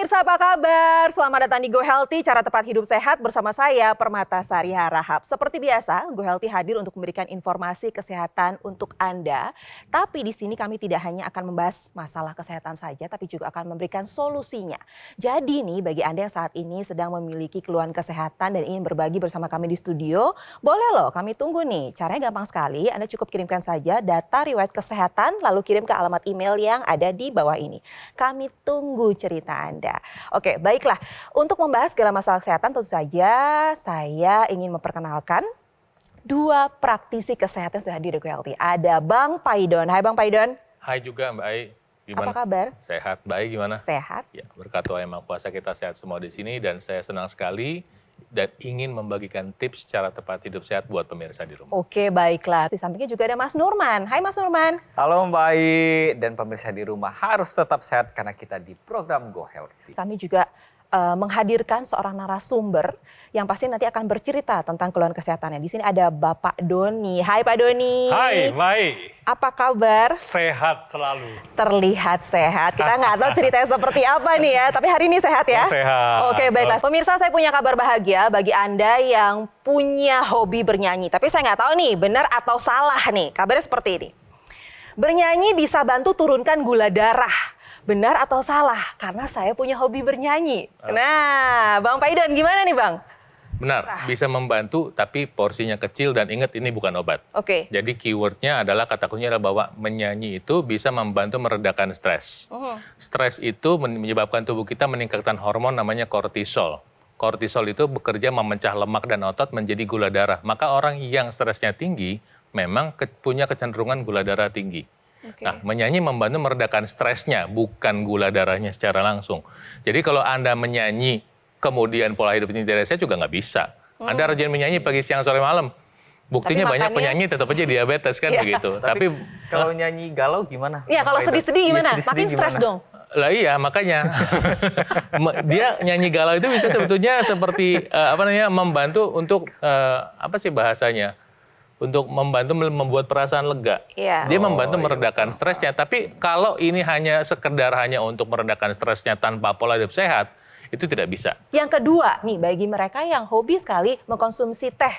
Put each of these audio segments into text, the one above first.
pemirsa, apa kabar? Selamat datang di Go Healthy, cara tepat hidup sehat bersama saya Permata Sari Harahap. Seperti biasa, Go Healthy hadir untuk memberikan informasi kesehatan untuk Anda. Tapi di sini kami tidak hanya akan membahas masalah kesehatan saja, tapi juga akan memberikan solusinya. Jadi nih, bagi Anda yang saat ini sedang memiliki keluhan kesehatan dan ingin berbagi bersama kami di studio, boleh loh, kami tunggu nih. Caranya gampang sekali, Anda cukup kirimkan saja data riwayat kesehatan, lalu kirim ke alamat email yang ada di bawah ini. Kami tunggu cerita Anda. Oke, baiklah. Untuk membahas segala masalah kesehatan, tentu saja saya ingin memperkenalkan dua praktisi kesehatan yang sudah hadir di Go Healthy. Ada Bang Paidon. Hai Bang Paidon. Hai juga Mbak Ai. Gimana? Apa kabar? Sehat. Mbak Ai gimana? Sehat. Ya, berkat Tuhan Yang Maha Kuasa kita sehat semua di sini dan saya senang sekali dan ingin membagikan tips cara tepat hidup sehat buat pemirsa di rumah. Oke, baiklah. Di sampingnya juga ada Mas Nurman. Hai Mas Nurman. Halo Mbak Ai dan pemirsa di rumah harus tetap sehat karena kita di program Go Healthy. Kami juga menghadirkan seorang narasumber yang pasti nanti akan bercerita tentang keluhan kesehatannya. Di sini ada Bapak Doni. Hai Pak Doni. Hai, baik. Apa kabar? Sehat selalu. Terlihat sehat. Kita nggak tahu ceritanya seperti apa nih ya, tapi hari ini sehat ya? Sehat. Oke, baiklah. Pemirsa, saya punya kabar bahagia bagi Anda yang punya hobi bernyanyi. Tapi saya nggak tahu nih, benar atau salah nih. Kabarnya seperti ini. Bernyanyi bisa bantu turunkan gula darah. Benar atau salah? Karena saya punya hobi bernyanyi. Nah, Bang Paidon gimana nih Bang? Benar, bisa membantu tapi porsinya kecil dan ingat ini bukan obat. Oke. Jadi keywordnya adalah, kata kuncinya adalah bahwa menyanyi itu bisa membantu meredakan stres. Stres itu menyebabkan tubuh kita meningkatkan hormon namanya kortisol. Kortisol itu bekerja memecah lemak dan otot menjadi gula darah. Maka orang yang stresnya tinggi memang punya kecenderungan gula darah tinggi. Oke. Nah, menyanyi membantu meredakan stresnya, bukan gula darahnya secara langsung. Jadi kalau Anda menyanyi, kemudian pola hidup ini tidak sehat juga nggak bisa. Anda rajin menyanyi pagi, siang, sore, malam. Buktinya Tapi banyak makannya... penyanyi tetap aja diabetes kan begitu. Tapi kalau nyanyi galau gimana? Iya, kalau sedih-sedih gimana? Sedih-sedih Makin stres gimana? dong. lah iya makanya dia nyanyi galau itu bisa sebetulnya seperti membantu untuk apa sih bahasanya? Untuk membantu membuat perasaan lega. Iya. Dia membantu meredakan stresnya. Tapi kalau ini sekedar hanya untuk meredakan stresnya tanpa pola hidup sehat, itu tidak bisa. Yang kedua nih, bagi mereka yang hobi sekali mengkonsumsi teh.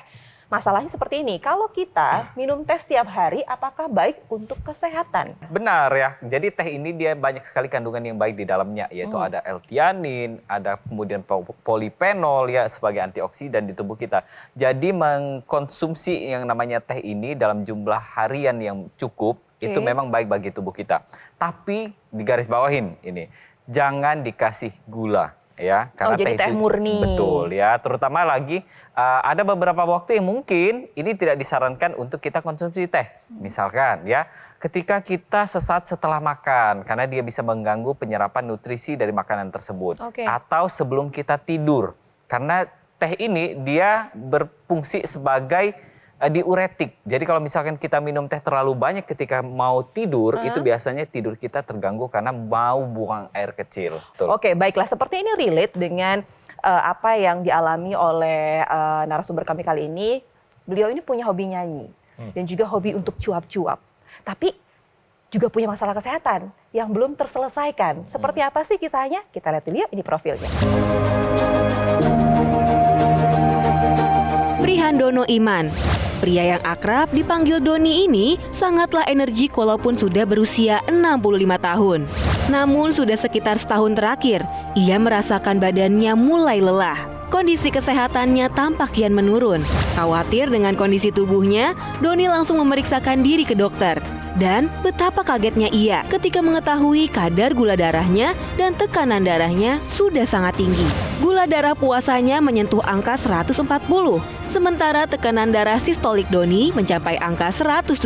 Masalahnya seperti ini, kalau kita minum teh setiap hari, apakah baik untuk kesehatan? Benar ya, jadi teh ini dia banyak sekali kandungan yang baik di dalamnya, yaitu ada L-theanin, ada kemudian polifenol ya sebagai antioksidan di tubuh kita. Jadi mengkonsumsi yang namanya teh ini dalam jumlah harian yang cukup, itu memang baik bagi tubuh kita. Tapi digarisbawahin ini, jangan dikasih gula. Ya, karena jadi teh murni. Betul ya, terutama lagi ada beberapa waktu yang mungkin ini tidak disarankan untuk kita konsumsi teh. Misalkan ya, ketika kita sesaat setelah makan karena dia bisa mengganggu penyerapan nutrisi dari makanan tersebut. Atau sebelum kita tidur. Karena teh ini dia berfungsi sebagai diuretik. Jadi kalau misalkan kita minum teh terlalu banyak ketika mau tidur, itu biasanya tidur kita terganggu karena mau buang air kecil. Betul. Oke, baiklah. Seperti ini relate dengan apa yang dialami oleh narasumber kami kali ini. Beliau ini punya hobi nyanyi dan juga hobi untuk cuap-cuap. Tapi juga punya masalah kesehatan yang belum terselesaikan. Seperti apa sih kisahnya? Kita lihat dulu yuk, ini profilnya. Prihandono Iman. Pria yang akrab dipanggil Doni ini sangatlah energik walaupun sudah berusia 65 tahun. Namun sudah sekitar setahun terakhir, ia merasakan badannya mulai lelah. Kondisi kesehatannya tampak kian menurun. Khawatir dengan kondisi tubuhnya, Doni langsung memeriksakan diri ke dokter. Dan betapa kagetnya ia ketika mengetahui kadar gula darahnya dan tekanan darahnya sudah sangat tinggi. Gula darah puasanya menyentuh angka 140, sementara tekanan darah sistolik Doni mencapai angka 170.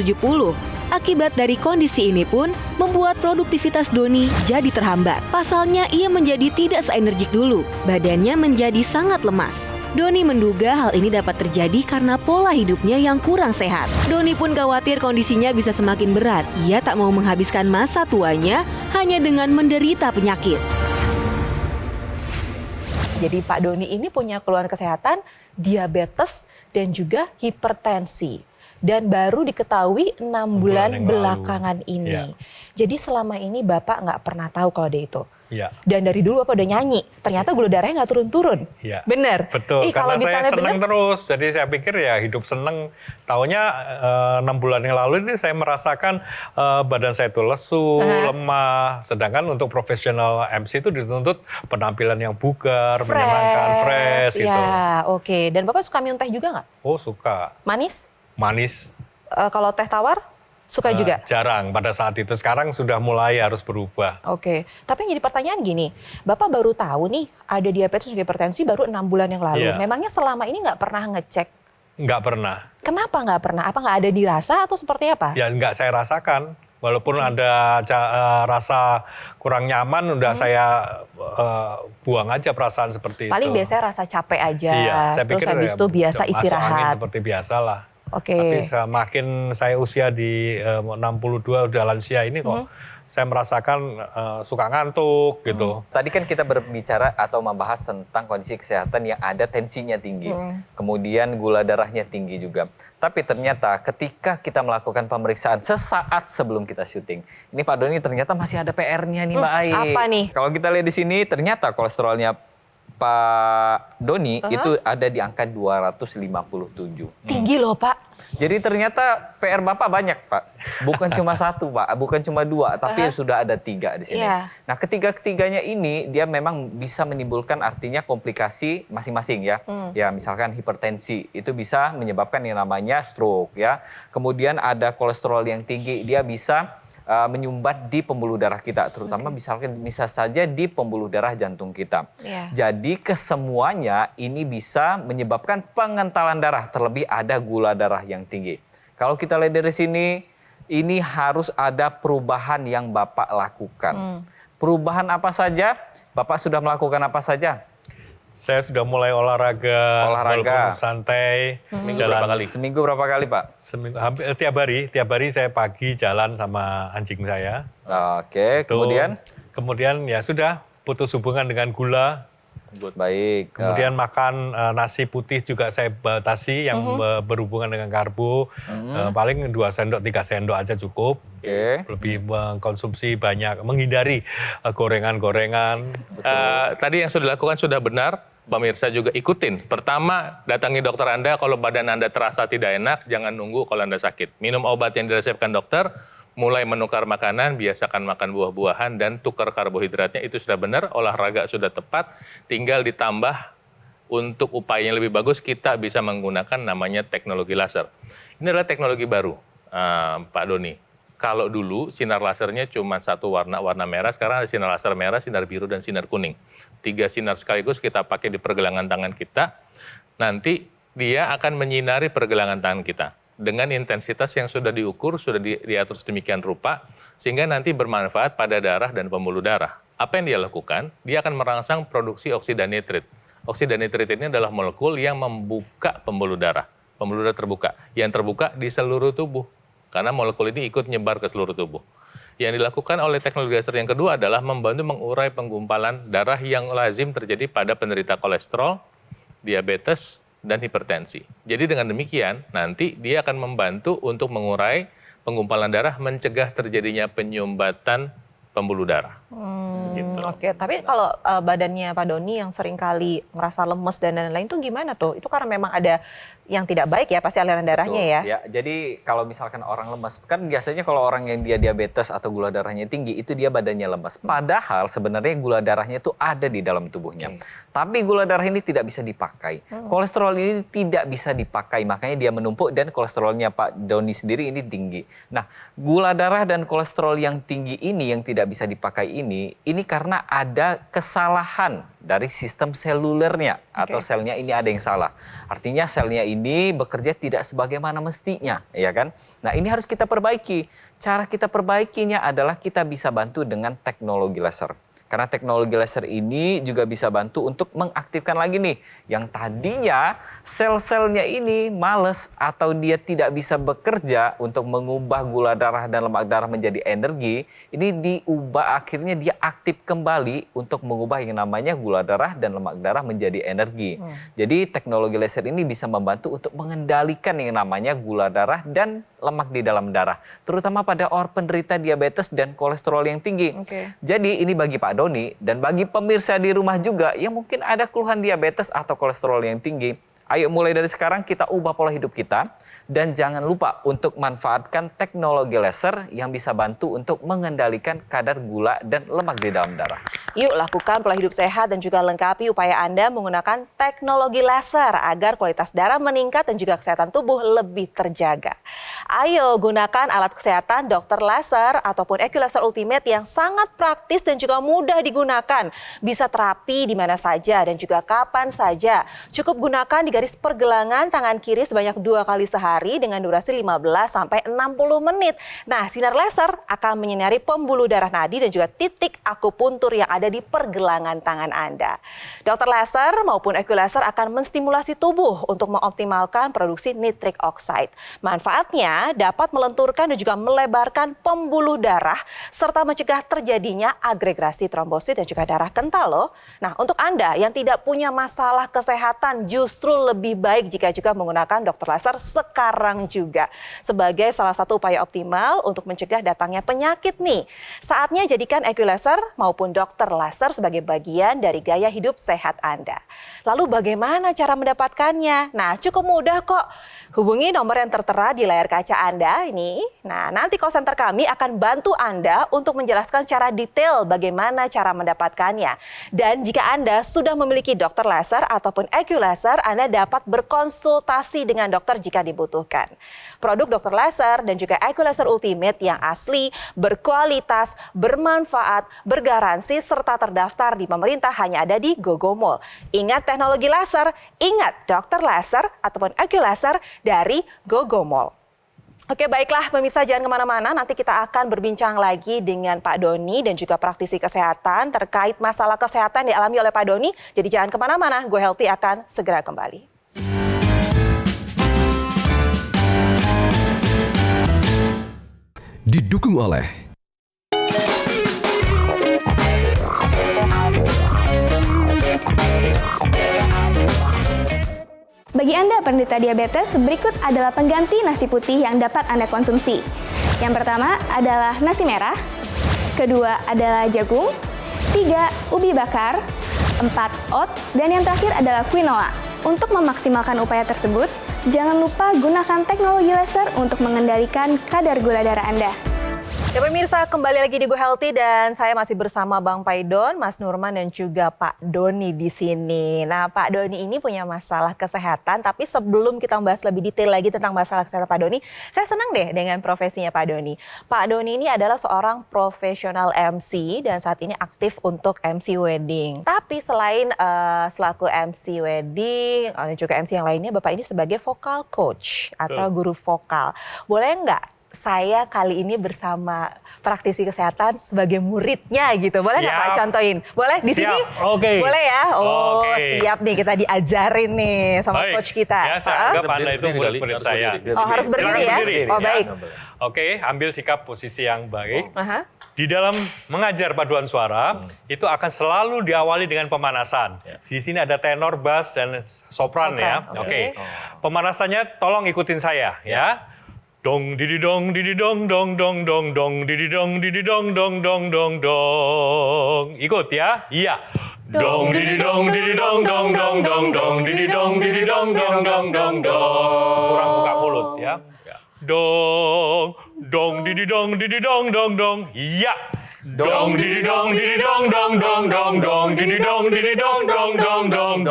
Akibat dari kondisi ini pun membuat produktivitas Doni jadi terhambat. Pasalnya ia menjadi tidak seenergik dulu, badannya menjadi sangat lemas. Doni menduga hal ini dapat terjadi karena pola hidupnya yang kurang sehat. Doni pun khawatir kondisinya bisa semakin berat. Ia tak mau menghabiskan masa tuanya hanya dengan menderita penyakit. Jadi Pak Doni ini punya keluhan kesehatan, diabetes dan juga hipertensi. Dan baru diketahui 6 bulan belakangan ini. Ya. Jadi selama ini Bapak nggak pernah tahu kalau dia itu. Iya. Dan dari dulu Bapak udah nyanyi, ternyata gula darahnya nggak turun-turun. Iya. Bener? Betul, Kalau karena saya misalnya seneng bener, terus. Jadi saya pikir ya hidup seneng. Taunya 6 bulan yang lalu ini saya merasakan badan saya itu lesu, lemah. Sedangkan untuk profesional MC itu dituntut penampilan yang bugar, menyenangkan, fresh gitu. Ya, oke. Dan Bapak suka minum teh juga nggak? Oh suka. Manis? Manis. Kalau teh tawar, suka juga? Jarang pada saat itu. Sekarang sudah mulai harus berubah. Oke, tapi yang jadi pertanyaan gini, Bapak baru tahu nih ada diabetes dan hipertensi baru 6 bulan yang lalu. Iya. Memangnya selama ini nggak pernah ngecek? Nggak pernah. Kenapa nggak pernah? Apa nggak ada dirasa atau seperti apa? Ya nggak saya rasakan. Walaupun ada rasa kurang nyaman, udah saya buang aja perasaan seperti Paling itu. biasanya rasa capek aja, Iya, saya terus pikir habis ya itu biasa masuk angin istirahat. seperti biasa lah. Oke. Tapi semakin saya usia di 62 udah lansia ini kok saya merasakan suka ngantuk gitu. Tadi kan kita berbicara atau membahas tentang kondisi kesehatan yang ada tensinya tinggi, kemudian gula darahnya tinggi juga. Tapi ternyata ketika kita melakukan pemeriksaan sesaat sebelum kita syuting, ini Pak Doni ternyata masih ada PR-nya nih Mbak Ai. apa nih? Kalau kita lihat di sini ternyata kolesterolnya Pak Doni itu ada di angka 257. Tinggi loh Pak. Jadi ternyata PR Bapak banyak Pak. Bukan cuma satu Pak, bukan cuma dua, tapi sudah ada 3 di sini. Iya. Nah ketiga-ketiganya ini dia memang bisa menimbulkan artinya komplikasi masing-masing ya. Ya misalkan hipertensi itu bisa menyebabkan yang namanya stroke ya. Kemudian ada kolesterol yang tinggi, dia bisa menyumbat di pembuluh darah kita, terutama misalkan bisa saja di pembuluh darah jantung kita. Iya. Jadi kesemuanya ini bisa menyebabkan pengentalan darah, terlebih ada gula darah yang tinggi. Kalau kita lihat dari sini, ini harus ada perubahan yang Bapak lakukan. Perubahan apa saja? Bapak sudah melakukan apa saja? Saya sudah mulai olahraga walaupun santai, Seminggu berapa kali? Seminggu berapa kali Pak? Hampir tiap hari saya pagi jalan sama anjing saya. Oke, Tuh. kemudian? Kemudian ya sudah putus hubungan dengan gula. Baik. Kemudian makan nasi putih juga saya batasi yang berhubungan dengan karbo. Paling 2 sendok, 3 sendok aja cukup. Oke. Lebih mengkonsumsi banyak, menghindari gorengan-gorengan. Tadi yang sudah dilakukan sudah benar, pemirsa juga ikutin. Pertama, datangi dokter Anda kalau badan Anda terasa tidak enak, jangan nunggu kalau Anda sakit. Minum obat yang diresepkan dokter, mulai menukar makanan, biasakan makan buah-buahan, dan tukar karbohidratnya itu sudah benar, olahraga sudah tepat, tinggal ditambah untuk upaya yang lebih bagus, kita bisa menggunakan namanya teknologi laser. Ini adalah teknologi baru, Pak Doni. Kalau dulu sinar lasernya cuma satu warna merah, sekarang ada sinar laser merah, sinar biru, dan sinar kuning. 3 sinar sekaligus kita pakai di pergelangan tangan kita, nanti dia akan menyinari pergelangan tangan kita dengan intensitas yang sudah diukur, sudah diatur sedemikian rupa, sehingga nanti bermanfaat pada darah dan pembuluh darah. Apa yang dia lakukan? Dia akan merangsang produksi oksida nitrit. Oksida nitrit ini adalah molekul yang membuka pembuluh darah. Pembuluh darah terbuka. Yang terbuka di seluruh tubuh. Karena molekul ini ikut nyebar ke seluruh tubuh. Yang dilakukan oleh teknologi laser yang kedua adalah membantu mengurai penggumpalan darah yang lazim terjadi pada penderita kolesterol, diabetes, dan hipertensi. Jadi dengan demikian, nanti dia akan membantu untuk mengurai penggumpalan darah, mencegah terjadinya penyumbatan pembuluh darah. Gitu. Oke, tapi kalau badannya Pak Doni yang sering kali ngerasa lemes dan lain-lain itu gimana tuh? Itu karena memang ada yang tidak baik ya, pasti aliran darahnya ya? Ya, jadi kalau misalkan orang lemas, kan biasanya kalau orang yang dia diabetes atau gula darahnya tinggi, itu dia badannya lemas. Padahal sebenarnya gula darahnya itu ada di dalam tubuhnya. Tapi gula darah ini tidak bisa dipakai. Kolesterol ini tidak bisa dipakai, makanya dia menumpuk dan kolesterolnya Pak Doni sendiri ini tinggi. Nah, gula darah dan kolesterol yang tinggi ini, yang tidak bisa dipakai ini karena ada kesalahan dari sistem selulernya atau selnya ini ada yang salah. Artinya selnya ini bekerja tidak sebagaimana mestinya, ya kan? Nah, ini harus kita perbaiki. Cara kita perbaikinya adalah kita bisa bantu dengan teknologi laser. Karena teknologi laser ini juga bisa bantu untuk mengaktifkan lagi nih yang tadinya sel-selnya ini males atau dia tidak bisa bekerja untuk mengubah gula darah dan lemak darah menjadi energi, ini diubah akhirnya dia aktif kembali untuk mengubah yang namanya gula darah dan lemak darah menjadi energi. Jadi teknologi laser ini bisa membantu untuk mengendalikan yang namanya gula darah dan lemak di dalam darah, terutama pada orang penderita diabetes dan kolesterol yang tinggi. Jadi ini bagi Pak Doni, dan bagi pemirsa di rumah juga yang mungkin ada keluhan diabetes atau kolesterol yang tinggi, ayo mulai dari sekarang kita ubah pola hidup kita. Dan jangan lupa untuk manfaatkan teknologi laser yang bisa bantu untuk mengendalikan kadar gula dan lemak di dalam darah. Yuk lakukan pola hidup sehat dan juga lengkapi upaya Anda menggunakan teknologi laser agar kualitas darah meningkat dan juga kesehatan tubuh lebih terjaga. Ayo gunakan alat kesehatan dokter laser ataupun Equilaser Ultimate yang sangat praktis dan juga mudah digunakan. Bisa terapi di mana saja dan juga kapan saja. Cukup gunakan di garis pergelangan tangan kiri sebanyak 2 kali sehari dengan durasi 15 sampai 60 menit. Nah, sinar laser akan menyinari pembuluh darah nadi dan juga titik akupuntur yang ada di pergelangan tangan Anda. Dokter laser maupun Equilaser akan menstimulasi tubuh untuk mengoptimalkan produksi nitric oxide. Manfaatnya dapat melenturkan dan juga melebarkan pembuluh darah serta mencegah terjadinya agregasi trombosit dan juga darah kental loh. Nah, untuk Anda yang tidak punya masalah kesehatan justru lebih baik jika juga menggunakan dokter laser sekarang juga sebagai salah satu upaya optimal untuk mencegah datangnya penyakit nih. Saatnya jadikan Equilaser maupun dokter laser sebagai bagian dari gaya hidup sehat Anda. Lalu bagaimana cara mendapatkannya? Nah, cukup mudah kok. Hubungi nomor yang tertera di layar kaca Anda ini. Nah, nanti call center kami akan bantu Anda untuk menjelaskan secara detail bagaimana cara mendapatkannya. Dan jika Anda sudah memiliki dokter laser ataupun Equilaser, Anda dapat berkonsultasi dengan dokter jika dibutuhkan. Produk dokter laser dan juga Equilaser Ultimate yang asli, berkualitas, bermanfaat, bergaransi, serta terdaftar di pemerintah hanya ada di GoGo Mall. Ingat teknologi laser, ingat dokter laser ataupun Equilaser dari GoGo Mall. Oke, baiklah pemirsa, jangan kemana-mana, nanti kita akan berbincang lagi dengan Pak Doni dan juga praktisi kesehatan terkait masalah kesehatan yang dialami oleh Pak Doni. Jadi jangan kemana-mana, Go Healthy akan segera kembali. Didukung oleh Bagi Anda penderita diabetes, berikut adalah pengganti nasi putih yang dapat Anda konsumsi. Yang pertama adalah nasi merah, kedua adalah jagung, 3 ubi bakar, 4 oat, dan yang terakhir adalah quinoa. Untuk memaksimalkan upaya tersebut, jangan lupa gunakan teknologi laser untuk mengendalikan kadar gula darah Anda. Ya pemirsa, kembali lagi di Go Healthy dan saya masih bersama Bang Paidon, Mas Nurman dan juga Pak Doni di sini. Nah, Pak Doni ini punya masalah kesehatan, tapi sebelum kita membahas lebih detail lagi tentang masalah kesehatan Pak Doni, saya senang deh dengan profesinya Pak Doni. Pak Doni ini adalah seorang profesional MC dan saat ini aktif untuk MC wedding. Tapi selain selaku MC wedding dan juga MC yang lainnya, Bapak ini sebagai vocal coach atau guru vokal. Boleh nggak saya kali ini bersama praktisi kesehatan sebagai muridnya gitu. Boleh nggak Pak contohin? Boleh di sini? Oke. Boleh ya? Oh, Oke. siap nih, kita diajarin nih sama Baik. coach kita. Ya, saya anggap Anda itu murid-murid saya. Oh, harus berdiri ya? Silakan berdiri. Oh, baik. Oke, ambil sikap posisi yang baik. Aha. Di dalam mengajar paduan suara, itu akan selalu diawali dengan pemanasan. Di sini ada tenor, bass, dan sopran ya. Oke. Pemanasannya tolong ikutin saya ya. Dong didi dong dong dong dong dong didi dong dong dong dong. Ikut ya. Iya. Dong didi dong dong dong dong didi dong dong dong. Kurang buka mulut ya. Dong didi dong dong. Iya. Dong didi dong dong didi dong dong.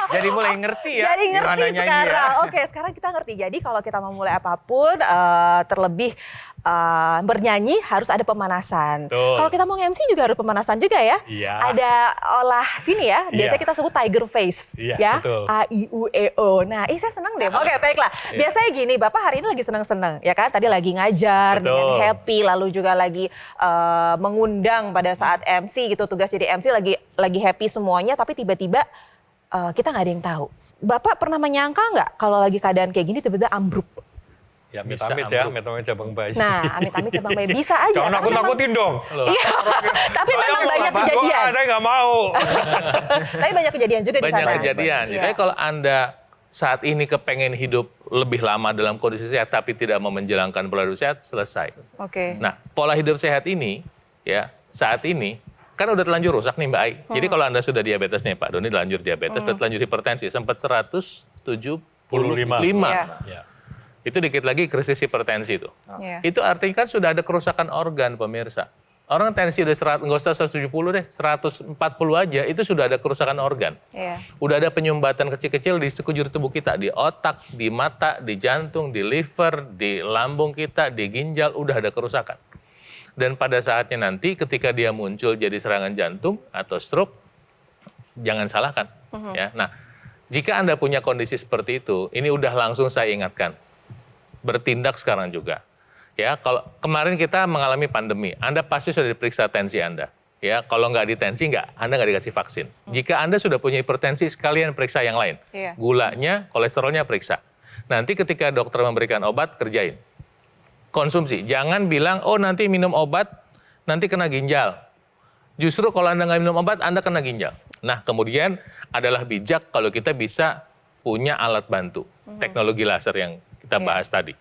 Jadi mulai ngerti ya. Jadi ngerti gimana nyanyi sekarang. ya. Oke, sekarang kita ngerti. Jadi kalau kita mau mulai apapun, terlebih bernyanyi harus ada pemanasan. Betul. Kalau kita mau MC juga harus pemanasan juga ya. Iya. Ada olah sini ya. Biasanya Iya. kita sebut tiger face. Iya, ya. betul. A, I, U, E, O. Nah, saya senang deh. Oke, baiklah. Biasanya gini, Bapak hari ini lagi senang-senang. Ya kan? Tadi lagi ngajar Betul. dengan happy. Lalu juga lagi mengundang pada saat MC gitu. Tugas jadi MC lagi happy semuanya. Tapi tiba-tiba kita nggak ada yang tahu. Bapak pernah menyangka nggak kalau lagi keadaan kayak gini tiba-tiba ambruk? Ya, Bisa amit-amit ya, ambruk. amit-amit cabang bayi. Nah, amit-amit cabang bayi bisa aja. Jangan karena memang- nakut-nakutin dong. Iya, tapi memang banyak Bapak, kejadian. Saya nggak mau. Tapi banyak kejadian juga di sana. Banyak kejadian. Iya. Jadi kalau Anda saat ini kepengen hidup lebih lama dalam kondisi sehat tapi tidak mau menjalankan pola hidup sehat, selesai. Oke. Nah, pola hidup sehat ini ya saat ini kan udah terlanjur rusak nih Mbak Ai. Jadi kalau Anda sudah diabetes nih Pak Doni, terlanjur diabetes, terlanjur hipertensi, sempat 175. Iya. Ya. Itu dikit lagi krisis hipertensi itu. Iya. Itu artinya kan sudah ada kerusakan organ pemirsa. Orang tensi udah 100, nggak usah 170 deh, 140 aja itu sudah ada kerusakan organ. Iya. Udah ada penyumbatan kecil-kecil di sekujur tubuh kita, di otak, di mata, di jantung, di liver, di lambung kita, di ginjal, udah ada kerusakan. Dan pada saatnya nanti ketika dia muncul jadi serangan jantung atau stroke, jangan salahkan. Ya. Nah, jika Anda punya kondisi seperti itu, ini udah langsung saya ingatkan, bertindak sekarang juga. Ya, kalau kemarin kita mengalami pandemi, Anda pasti sudah diperiksa tensi Anda. Ya, kalau nggak ditensi, Anda nggak dikasih vaksin. Jika Anda sudah punya hipertensi, sekalian periksa yang lain. Iya. Gulanya, kolesterolnya periksa. Nanti ketika dokter memberikan obat, kerjain. Konsumsi. Jangan bilang, oh nanti minum obat, nanti kena ginjal. Justru kalau Anda nggak minum obat, Anda kena ginjal. Nah, kemudian adalah bijak kalau kita bisa punya alat bantu. Teknologi laser yang kita bahas tadi.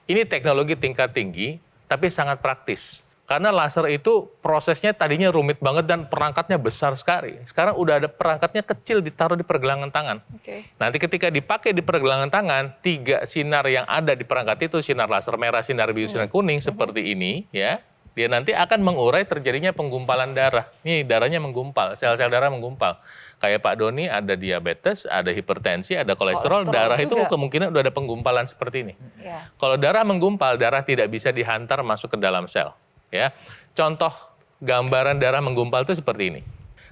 Ini teknologi tingkat tinggi, tapi sangat praktis. Karena laser itu prosesnya tadinya rumit banget dan perangkatnya besar sekali. Sekarang udah ada perangkatnya kecil ditaruh di pergelangan tangan. Oke. Nanti ketika dipakai di pergelangan tangan, 3 sinar yang ada di perangkat itu, sinar laser merah, sinar biru, sinar kuning, seperti ini, ya, dia nanti akan mengurai terjadinya penggumpalan darah. Nih, darahnya menggumpal, sel-sel darah menggumpal. Kayak Pak Doni ada diabetes, ada hipertensi, ada kolesterol, darah itu juga. kemungkinan udah ada penggumpalan seperti ini. Iya. Kalau darah menggumpal, darah tidak bisa dihantar masuk ke dalam sel. Ya, contoh gambaran darah menggumpal itu seperti ini.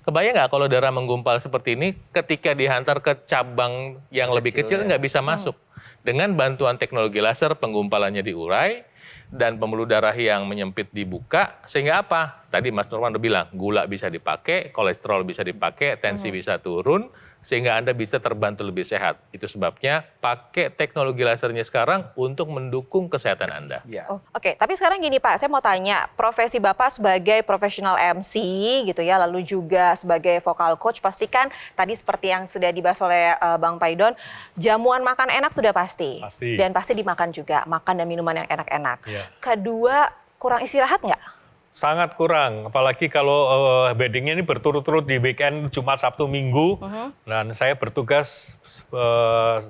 Kebayang nggak kalau darah menggumpal seperti ini, ketika dihantar ke cabang yang lebih kecil nggak bisa masuk. Dengan bantuan teknologi laser, penggumpalannya diurai, dan pembuluh darah yang menyempit dibuka, sehingga apa? Tadi Mas Nurman udah bilang, gula bisa dipakai, kolesterol bisa dipakai, tensi bisa turun, sehingga Anda bisa terbantu lebih sehat. Itu sebabnya pakai teknologi lasernya sekarang untuk mendukung kesehatan Anda. Ya. Oh, oke, tapi sekarang gini Pak, saya mau tanya, profesi Bapak sebagai profesional MC gitu ya, lalu juga sebagai vocal coach, pastikan tadi seperti yang sudah dibahas oleh Bang Paidon, jamuan makan enak sudah pasti. Pasti. Dan pasti dimakan juga, makan dan minuman yang enak-enak. Iya. Kedua, kurang istirahat nggak? Sangat kurang, apalagi kalau weddingnya ini berturut-turut di weekend Jumat, Sabtu, Minggu. Dan saya bertugas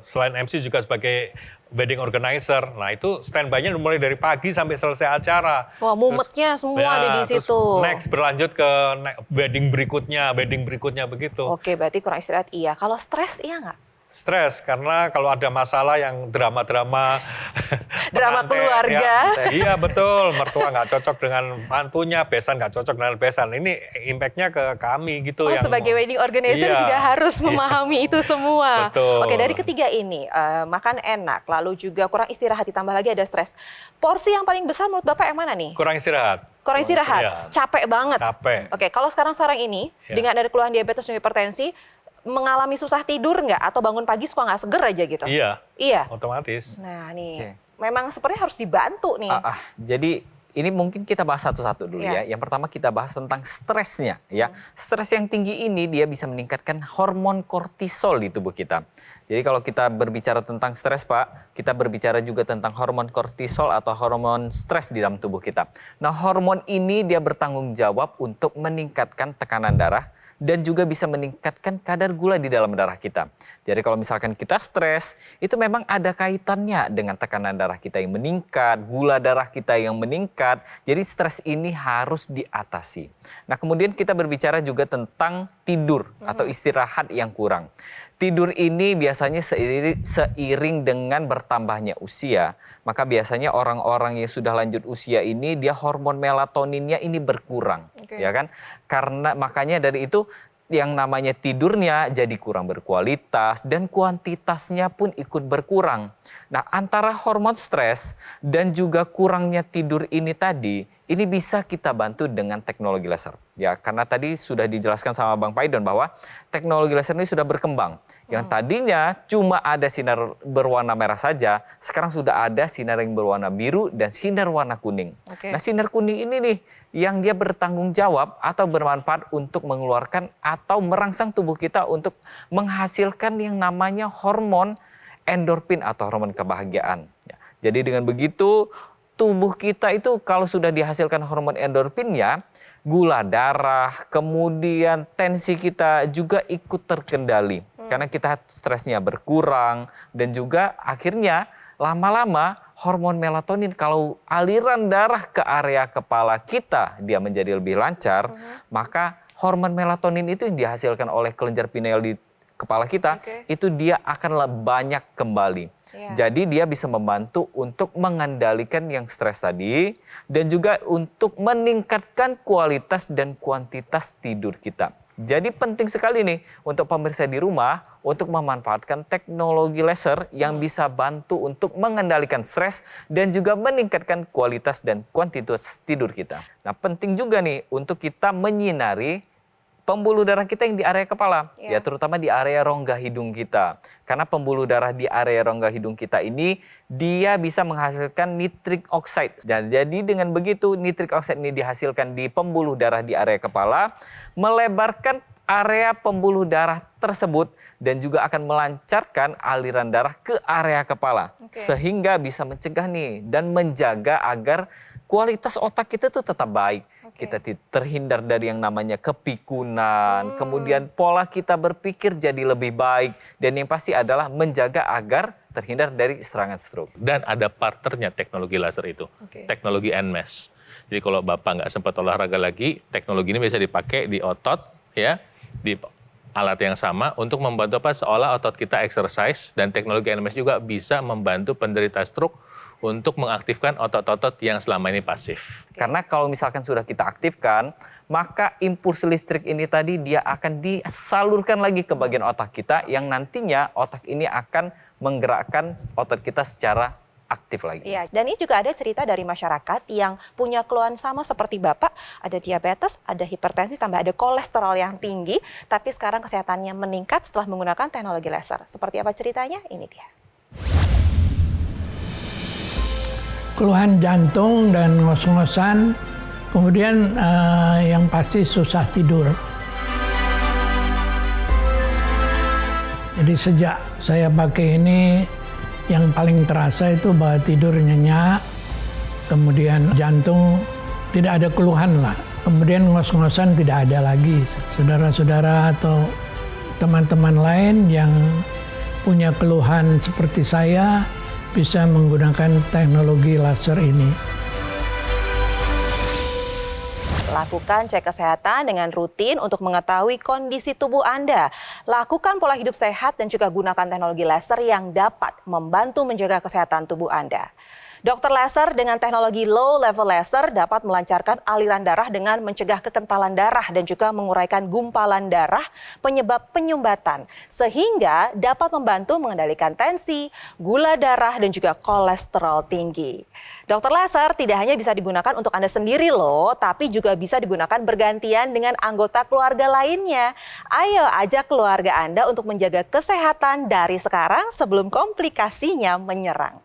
selain MC juga sebagai wedding organizer. Nah itu standby-nya mulai dari pagi sampai selesai acara. Wah, mumetnya semua ada di terus situ. Next berlanjut ke wedding berikutnya begitu. Oke, berarti kurang istirahat iya. Kalau stres iya nggak? Stres karena kalau ada masalah yang drama-drama Drama pengantin, keluarga. ya, iya betul, mertua nggak cocok dengan mantunya, besan nggak cocok dengan besan. Ini impact-nya ke kami gitu. Oh, yang sebagai wedding organizer Iya. juga harus memahami itu semua. Betul. Oke, dari ketiga ini, makan enak, lalu juga kurang istirahat, ditambah lagi ada stres. Porsi yang paling besar menurut Bapak yang mana nih? kurang istirahat, Kurang istirahat, istirahat. capek banget. capek. Oke, kalau sekarang ini, Ya. dengan ada keluhan diabetes dan hipertensi, mengalami susah tidur nggak? Atau bangun pagi suka nggak seger aja gitu? Iya, Iya. otomatis. Nah nih, Oke. memang sepertinya harus dibantu nih. Jadi ini mungkin kita bahas satu-satu dulu Ya. ya. Yang pertama kita bahas tentang stresnya ya. Stres yang tinggi ini dia bisa meningkatkan hormon kortisol di tubuh kita. Jadi kalau kita berbicara tentang stres Pak, kita berbicara juga tentang hormon kortisol atau hormon stres di dalam tubuh kita. Nah hormon ini dia bertanggung jawab untuk meningkatkan tekanan darah dan juga bisa meningkatkan kadar gula di dalam darah kita. Jadi kalau misalkan kita stres, itu memang ada kaitannya dengan tekanan darah kita yang meningkat, gula darah kita yang meningkat. Jadi stres ini harus diatasi. Nah kemudian kita berbicara juga tentang tidur atau istirahat yang kurang. Tidur ini biasanya seiring dengan bertambahnya usia, maka biasanya orang-orang yang sudah lanjut usia ini dia hormon melatoninnya ini berkurang, Oke. ya kan? Karena makanya dari itu yang namanya tidurnya jadi kurang berkualitas dan kuantitasnya pun ikut berkurang. Nah, antara hormon stres dan juga kurangnya tidur ini tadi, ini bisa kita bantu dengan teknologi laser. Ya, karena tadi sudah dijelaskan sama Bang Paidon bahwa teknologi laser ini sudah berkembang. Yang tadinya cuma ada sinar berwarna merah saja, sekarang sudah ada sinar yang berwarna biru dan sinar warna kuning. Oke. Nah, sinar kuning ini nih yang dia bertanggung jawab atau bermanfaat untuk mengeluarkan atau merangsang tubuh kita untuk menghasilkan yang namanya hormon endorfin atau hormon kebahagiaan. Ya. Jadi dengan begitu tubuh kita itu kalau sudah dihasilkan hormon endorfinnya, gula darah, kemudian tensi kita juga ikut terkendali. Karena kita stresnya berkurang dan juga akhirnya lama-lama hormon melatonin kalau aliran darah ke area kepala kita dia menjadi lebih lancar, maka hormon melatonin itu yang dihasilkan oleh kelenjar pineal di kepala kita itu dia akan banyak kembali. Jadi dia bisa membantu untuk mengendalikan yang stres tadi dan juga untuk meningkatkan kualitas dan kuantitas tidur kita. Jadi penting sekali nih untuk pemirsa di rumah untuk memanfaatkan teknologi laser yang bisa bantu untuk mengendalikan stres dan juga meningkatkan kualitas dan kuantitas tidur kita. Nah penting juga nih untuk kita menyinari pembuluh darah kita yang di area kepala, ya terutama di area rongga hidung kita. Karena pembuluh darah di area rongga hidung kita ini dia bisa menghasilkan nitric oxide. Dan jadi dengan begitu nitric oxide ini dihasilkan di pembuluh darah di area kepala, melebarkan area pembuluh darah tersebut dan juga akan melancarkan aliran darah ke area kepala. Sehingga bisa mencegah nih dan menjaga agar kualitas otak kita tuh tetap baik. Kita terhindar dari yang namanya kepikunan, kemudian pola kita berpikir jadi lebih baik, dan yang pasti adalah menjaga agar terhindar dari serangan stroke. Dan ada partnernya teknologi laser itu, teknologi NMES. Jadi kalau Bapak nggak sempat olahraga lagi, teknologi ini bisa dipakai di otot, ya, di alat yang sama untuk membantu apa seolah otot kita exercise, dan teknologi NMES juga bisa membantu penderita stroke untuk mengaktifkan otot-otot yang selama ini pasif. Karena kalau misalkan sudah kita aktifkan, maka impuls listrik ini tadi dia akan disalurkan lagi ke bagian otak kita yang nantinya otak ini akan menggerakkan otot kita secara aktif lagi. Iya, dan ini juga ada cerita dari masyarakat yang punya keluhan sama seperti Bapak, ada diabetes, ada hipertensi, tambah ada kolesterol yang tinggi, tapi sekarang kesehatannya meningkat setelah menggunakan teknologi laser. Seperti apa ceritanya? Ini dia. Keluhan jantung dan ngos-ngosan, kemudian yang pasti susah tidur. Jadi sejak saya pakai ini, yang paling terasa itu bahwa tidur nyenyak, kemudian jantung tidak ada keluhan lah. Kemudian ngos-ngosan tidak ada lagi. Saudara-saudara atau teman-teman lain yang punya keluhan seperti saya, bisa menggunakan teknologi laser ini. Lakukan cek kesehatan dengan rutin untuk mengetahui kondisi tubuh Anda. Lakukan pola hidup sehat dan juga gunakan teknologi laser yang dapat membantu menjaga kesehatan tubuh Anda. Dokter laser dengan teknologi low level laser dapat melancarkan aliran darah dengan mencegah kekentalan darah dan juga menguraikan gumpalan darah penyebab penyumbatan, sehingga dapat membantu mengendalikan tensi, gula darah dan juga kolesterol tinggi. Dokter laser tidak hanya bisa digunakan untuk Anda sendiri loh, tapi juga bisa digunakan bergantian dengan anggota keluarga lainnya. Ayo ajak keluarga Anda untuk menjaga kesehatan dari sekarang sebelum komplikasinya menyerang.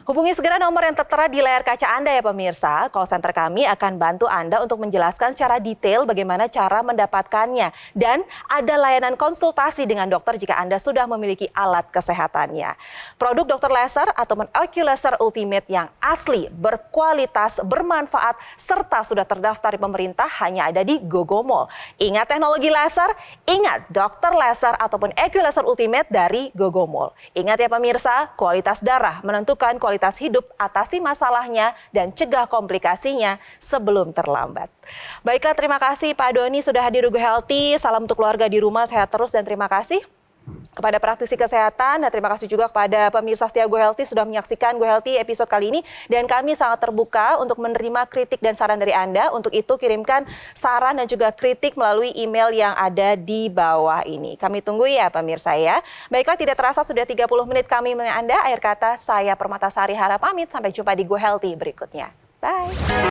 Hubungi segera nomor yang tertera di layar kaca Anda ya pemirsa. Call center kami akan bantu Anda untuk menjelaskan secara detail bagaimana cara mendapatkannya. Dan ada layanan konsultasi dengan dokter jika Anda sudah memiliki alat kesehatannya. Produk dokter laser atau Oculaser Ultimate yang asli, berkualitas, bermanfaat, serta sudah terdaftar di pemerintah hanya ada di Gogomall. Ingat teknologi laser, ingat dokter laser ataupun Oculaser Ultimate dari Gogomall. Ingat ya pemirsa, kualitas darah menentukan kualitas hidup, atasi masalahnya dan cegah komplikasinya sebelum terlambat. Baiklah, terima kasih Pak Doni sudah hadir di Go Healthy. Salam untuk keluarga di rumah, sehat terus dan terima kasih kepada praktisi kesehatan dan terima kasih juga kepada pemirsa setia Go Healthy sudah menyaksikan Go Healthy episode kali ini, dan kami sangat terbuka untuk menerima kritik dan saran dari Anda. Untuk itu kirimkan saran dan juga kritik melalui email yang ada di bawah ini. Kami tunggu ya pemirsa ya. Baiklah, tidak terasa sudah 30 menit kami menemani Anda. Akhir kata saya Permatasari harap pamit, sampai jumpa di Go Healthy berikutnya. Bye.